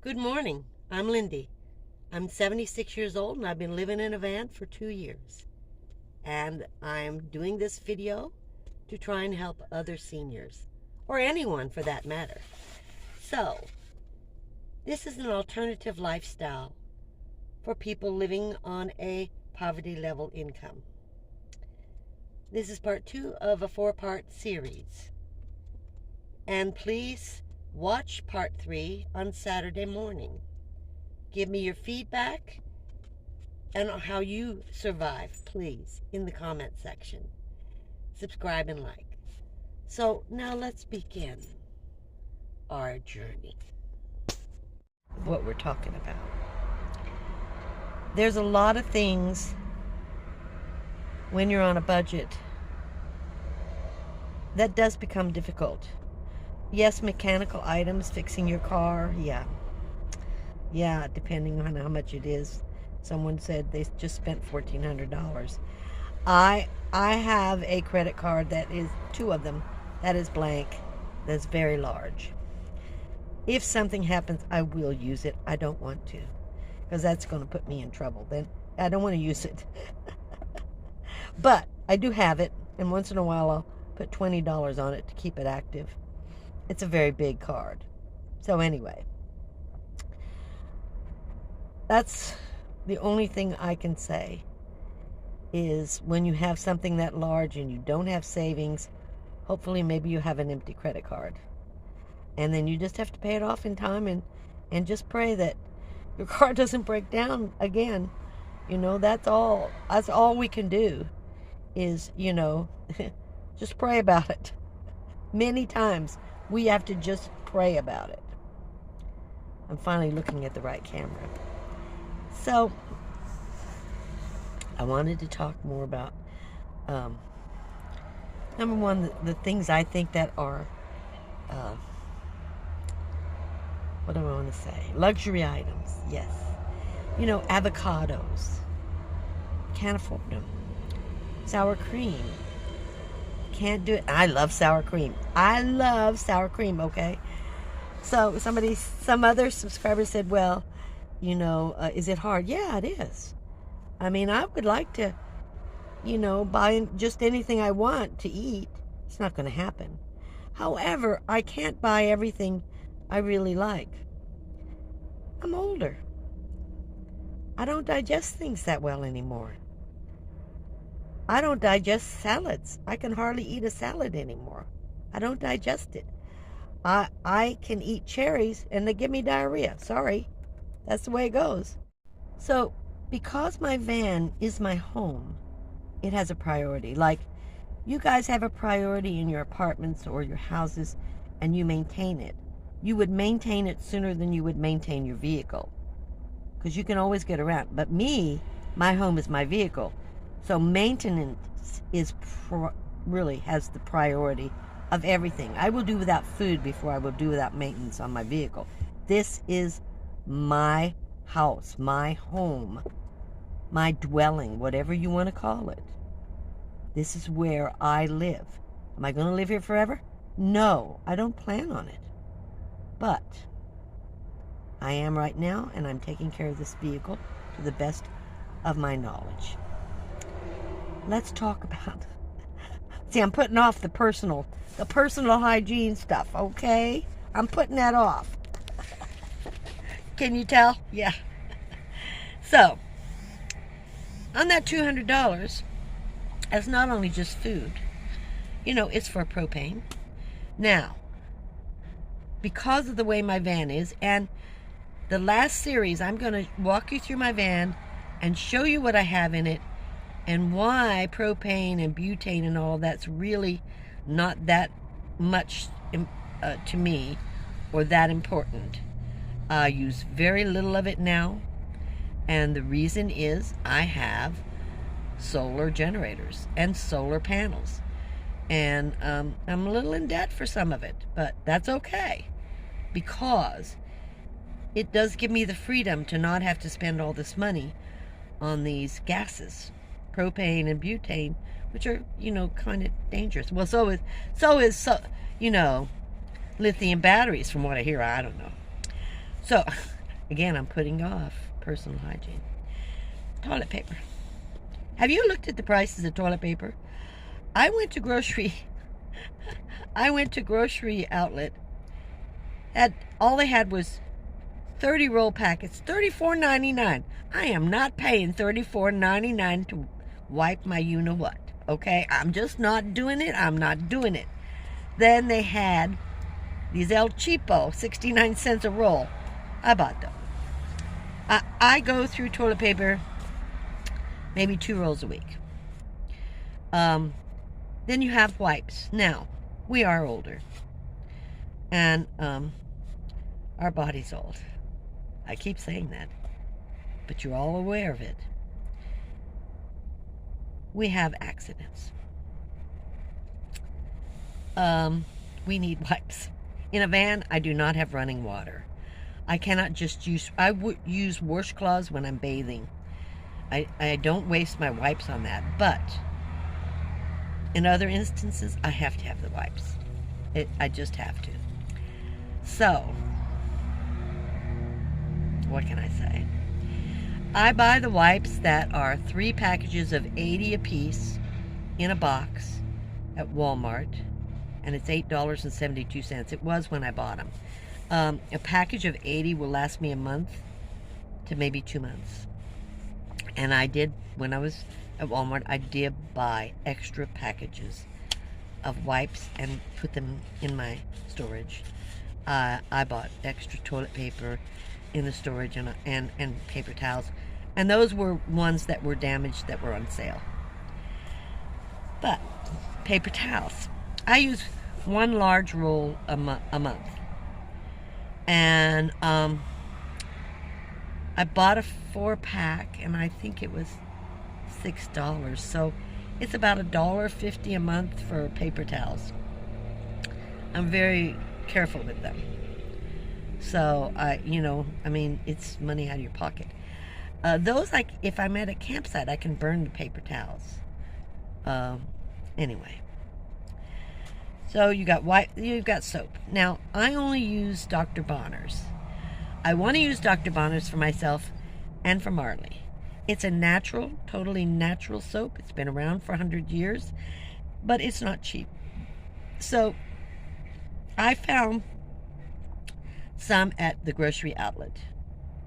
Good morning. I'm Lindy. I'm 76 years old and I've been living in a van for 2 years. And I'm doing this video to try and help other seniors, or anyone for that matter. So, this is an alternative lifestyle for people living on a poverty level income. This is part 2 of a 4-part series. And please watch part 3 on Saturday morning. Give me your feedback and how you survive, please, in the comment section. Subscribe and like. So now let's begin our journey. What we're talking about. There's a lot of things when you're on a budget that does become difficult. Yes, mechanical items, fixing your car, yeah, depending on how much it is. Someone said they just spent $1,400. I have a credit card that is 2 of them, that is blank, that's very large. If something happens, I will use it. I don't want to, because that's going to put me in trouble. Then I don't want to use it. But I do have it, and once in a while I'll put $20 on it to keep it active. It's a very big card. So anyway, that's the only thing I can say is when you have something that large and you don't have savings, hopefully maybe you have an empty credit card. And then you just have to pay it off in time and just pray that your car doesn't break down again. You know, that's all we can do is, just pray about it. Many times we have to just pray about it. I'm finally looking at the right camera. So, I wanted to talk more about, number one, the things I think that are, what do I want to say? Luxury items, yes. Avocados. Can't afford them. Sour cream. Can't do it. I love sour cream. Okay? So some other subscriber said, well, is it hard? Yeah, it is. I mean, I would like to, buy just anything I want to eat. It's not going to happen. However, I can't buy everything I really like. I'm older. I don't digest things that well anymore. I don't digest salads. I can hardly eat a salad anymore. I don't digest it. I can eat cherries and they give me diarrhea. Sorry. That's the way it goes. So, because my van is my home, it has a priority. Like, you guys have a priority in your apartments or your houses and you maintain it. You would maintain it sooner than you would maintain your vehicle, because you can always get around. But me, my home is my vehicle. So maintenance is really has the priority of everything. I will do without food before I will do without maintenance on my vehicle. This is my house, my home, my dwelling, whatever you want to call it. This is where I live. Am I going to live here forever? No, I don't plan on it. But I am right now, and I'm taking care of this vehicle to the best of my knowledge. Let's talk about, see, I'm putting off the personal hygiene stuff, okay? I'm putting that off. Can you tell? Yeah. So, on that $200, that's not only just food. It's for propane. Now, because of the way my van is, and the last series, I'm going to walk you through my van and show you what I have in it, and why propane and butane and all that's really not that much to me or that important. I use very little of it now, and the reason is I have solar generators and solar panels, and I'm a little in debt for some of it, but that's okay, because it does give me the freedom to not have to spend all this money on these gases, propane and butane, which are, kind of dangerous. Well, so is lithium batteries, from what I hear. I don't know. So, Again, I'm putting off personal hygiene. Toilet paper. Have you looked at the prices of toilet paper? I went to grocery outlet. All they had was 30 roll packets, $34.99. I am not paying $34.99 to wipe my you-know-what, okay? I'm just not doing it. I'm not doing it. Then they had these El Cheapo, 69 cents a roll. I bought them. I go through toilet paper maybe 2 rolls a week. Then you have wipes. Now, we are older. And our body's old. I keep saying that. But you're all aware of it. We have accidents. We need wipes. In a van, I do not have running water. I cannot just use... I would use washcloths when I'm bathing. I don't waste my wipes on that. But in other instances, I have to have the wipes. I just have to. So, what can I say? I buy the wipes that are 3 packages of 80 a piece in a box at Walmart, and it's $8.72. It was when I bought them. A package of 80 will last me a month to maybe 2 months. And I did, when I was at Walmart, I did buy extra packages of wipes and put them in my storage. I bought extra toilet paper in the storage and paper towels. And those were ones that were damaged that were on sale. But paper towels. I use 1 large roll a month. And I bought a 4-pack, and I think it was $6. So it's about $1.50 a month for paper towels. I'm very careful with them. So I mean, it's money out of your pocket. Those, like, if I'm at a campsite, I can burn the paper towels. Anyway. So you've got soap. Now, I only use Dr. Bonner's. I want to use Dr. Bonner's for myself and for Marley. It's a natural, totally natural soap. It's been around for 100 years, but it's not cheap. So I found some at the grocery outlet.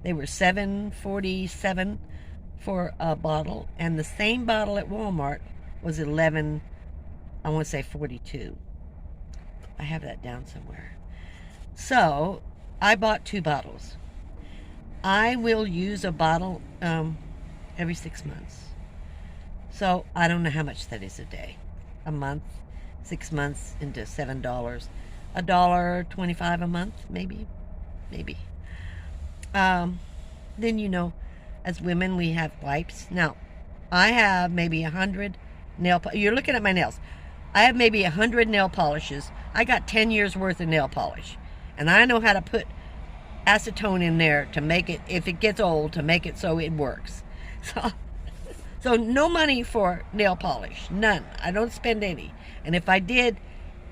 They were $7.47 for a bottle, and the same bottle at Walmart was $11, I want to say $42. I have that down somewhere. So I bought 2 bottles. I will use a bottle every 6 months. So I don't know how much that is a day. A month, 6 months into $7. $1.25 a month, maybe. Then, as women, we have wipes. Now, I have maybe 100 you're looking at my nails. I have maybe 100 nail polishes. I got 10 years worth of nail polish. And I know how to put acetone in there to make it, if it gets old, to make it so it works. So no money for nail polish. None. I don't spend any. And if I did,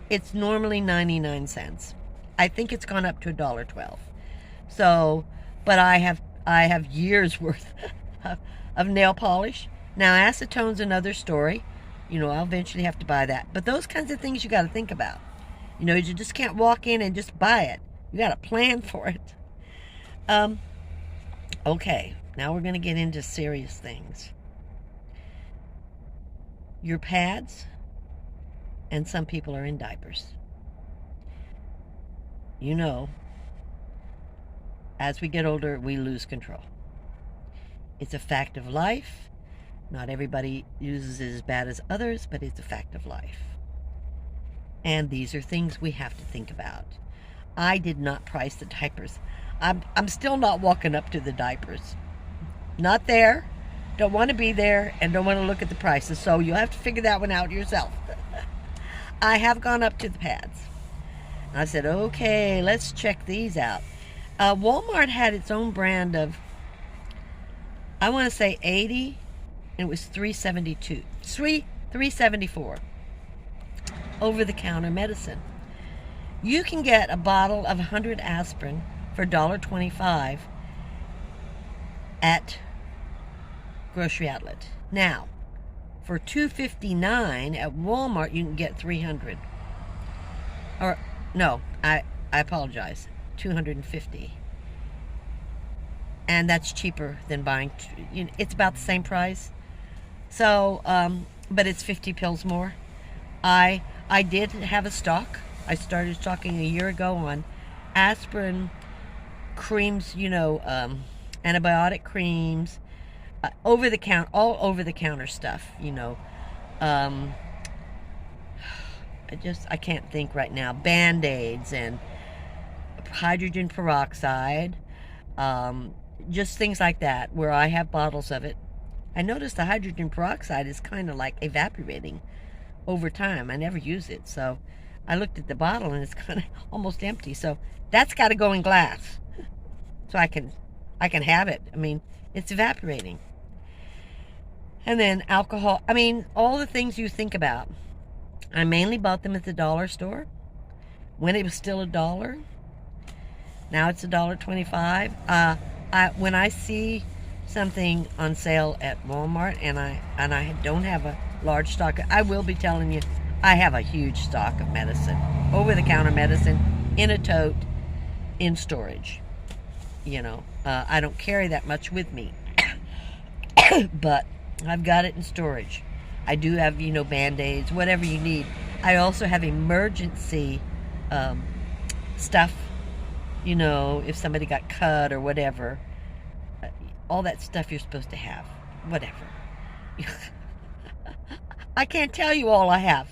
it's normally 99 cents. I think it's gone up to $1.12. So, but I have years worth of nail polish. Now, acetone's another story. I'll eventually have to buy that. But those kinds of things you got to think about. You just can't walk in and just buy it. You got to plan for it. Okay, now we're going to get into serious things. Your pads, and some people are in diapers. As we get older, we lose control. It's a fact of life. Not everybody uses it as bad as others, but it's a fact of life. And these are things we have to think about. I did not price the diapers. I'm still not walking up to the diapers. Not there. Don't want to be there, and don't want to look at the prices. So you'll have to figure that one out yourself. I have gone up to the pads. I said, okay, let's check these out. Walmart had its own brand of, I want to say 80, and it was $3.74. Over-the-counter medicine. You can get a bottle of 100 aspirin for $1.25, at grocery outlet. Now, for $2.59 at Walmart, you can get 300. Or no, I apologize, 250. And that's cheaper than buying. It's about the same price. So, but it's 50 pills more. I did have a stock. I started stocking a year ago on aspirin creams, antibiotic creams, all over the counter stuff, I can't think right now. Band-Aids and hydrogen peroxide, just things like that, where I have bottles of it. I noticed the hydrogen peroxide is kind of like evaporating over time. I never use it, so I looked at the bottle and it's kind of almost empty. So that's got to go in glass, so I can have it. I mean, it's evaporating. And then alcohol. I mean, all the things you think about. I mainly bought them at the dollar store when it was still $1. Now it's $1.25. When I see something on sale at Walmart and I don't have a large stock, I will be telling you I have a huge stock of medicine, over-the-counter medicine, in a tote, in storage. I don't carry that much with me, but I've got it in storage. I do have, Band-Aids, whatever you need. I also have emergency stuff, if somebody got cut or whatever. All that stuff you're supposed to have. Whatever. I can't tell you all I have,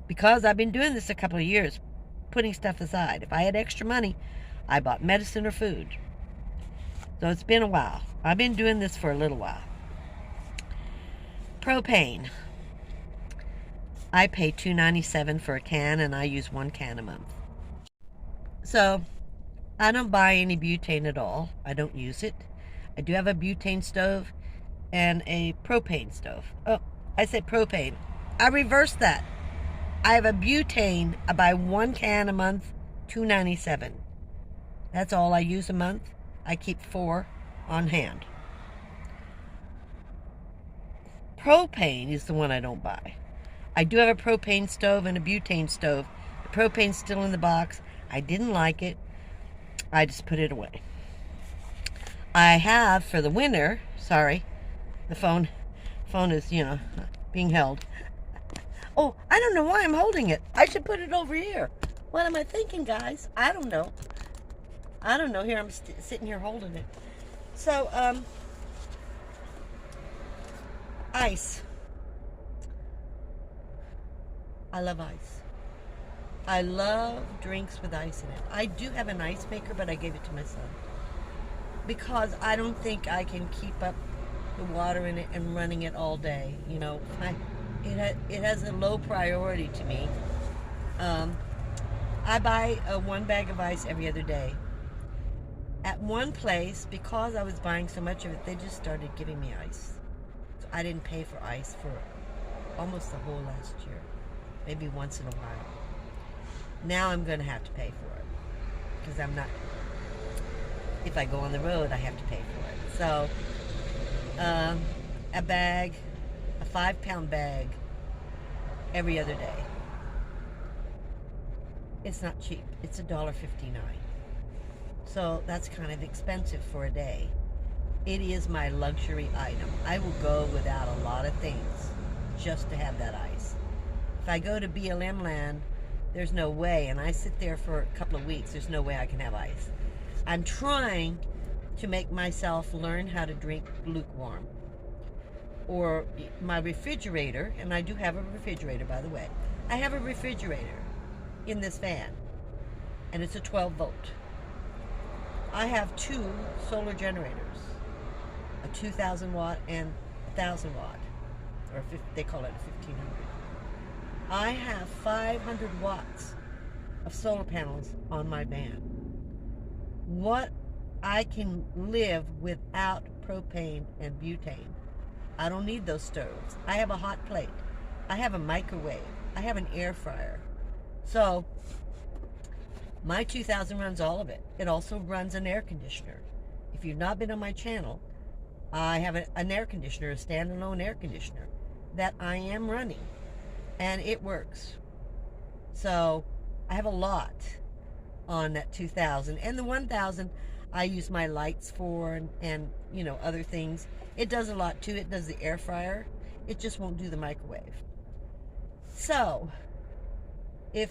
because I've been doing this a couple of years, putting stuff aside. If I had extra money, I bought medicine or food. So it's been a while. I've been doing this for a little while. Propane. I pay $2.97 for a can, and I use 1 can a month. So I don't buy any butane at all. I don't use it. I do have a butane stove and a propane stove. Oh, I said propane. I reversed that. I have a butane. I buy 1 can a month, $2.97. That's all I use a month. I keep 4 on hand. Propane is the one I don't buy. I do have a propane stove and a butane stove. The propane's still in the box. I didn't like it. I just put it away. I have for the winter, sorry, the phone is, being held. Oh, I don't know why I'm holding it. I should put it over here. What am I thinking, guys? I don't know. Here, I'm sitting here holding it. So, ice. I love ice. I love drinks with ice in it. I do have an ice maker, but I gave it to my son, because I don't think I can keep up the water in it and running it all day. It has a low priority to me. I buy 1 bag of ice every other day. At one place, because I was buying so much of it, they just started giving me ice. So I didn't pay for ice for almost the whole last year. Maybe once in a while. Now I'm going to have to pay for it, because if I go on the road, I have to pay for it. So, a 5-pound bag, every other day. It's not cheap. It's $1.59. So that's kind of expensive for a day. It is my luxury item. I will go without a lot of things just to have that ice. If I go to BLM land, there's no way, and I sit there for a couple of weeks, there's no way I can have ice. I'm trying to make myself learn how to drink lukewarm. Or my refrigerator, and I do have a refrigerator, by the way. I have a refrigerator in this van, and it's a 12-volt. I have 2 solar generators, a 2,000 watt and 1,000 watt, or they call it a 1,500. I have 500 watts of solar panels on my van. What I can live without propane and butane. I don't need those stoves. I have a hot plate. I have a microwave. I have an air fryer. So my 2,000 runs all of it. It also runs an air conditioner. If you've not been on my channel, I have an air conditioner, a standalone air conditioner that I am running, and it works. So I have a lot on that 2000, and the 1000 I use my lights for, and you know, other things. It does a lot too. It does the air fryer. It just won't do the microwave. So if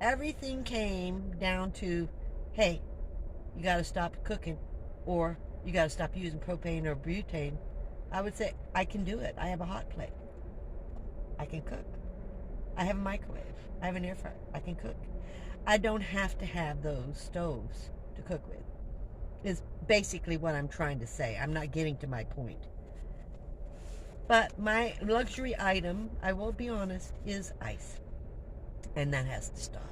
everything came down to, hey, you got to stop cooking, or you got to stop using propane or butane, I would say I can do it. I have a hot plate. I can cook. I have a microwave. I have an air fryer. I can cook. I don't have to have those stoves to cook with, is basically what I'm trying to say. I'm not getting to my point. But my luxury item, I will be honest, is ice. And that has to stop.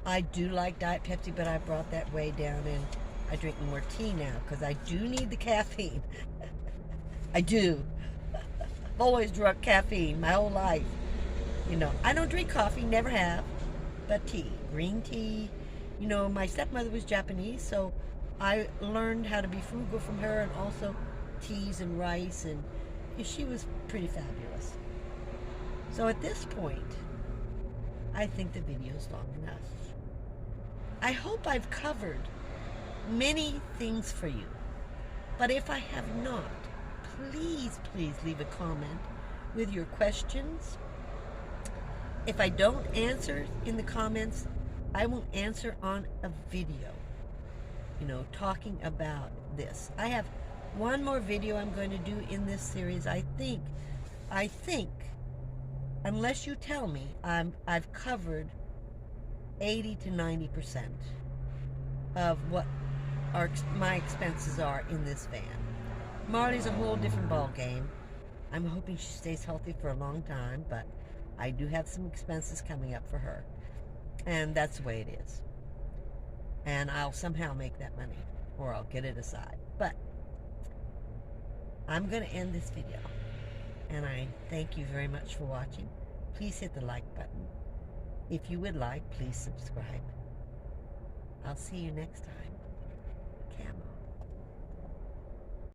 I do like Diet Pepsi, but I brought that way down, and I drink more tea now because I do need the caffeine. I do. I've always drunk caffeine my whole life. You know, I don't drink coffee, never have, but tea, green tea. You know, my stepmother was Japanese, so I learned how to be frugal from her, and also teas and rice, and she was pretty fabulous. So at this point, I think the video's long enough. I hope I've covered many things for you, but if I have not, please leave a comment with your questions. If I don't answer in the comments, I will answer on a video, you know, talking about this. I have one more video I'm going to do in this series. I think, unless you tell me, I've covered 80 to 90% of what my expenses are in this van. Marley's a whole different ball game. I'm hoping she stays healthy for a long time, but I do have some expenses coming up for her, and that's the way it is. And I'll somehow make that money, or I'll get it aside. But I'm going to end this video, and I thank you very much for watching. Please hit the like button. If you would like, please subscribe. I'll see you next time. Camo.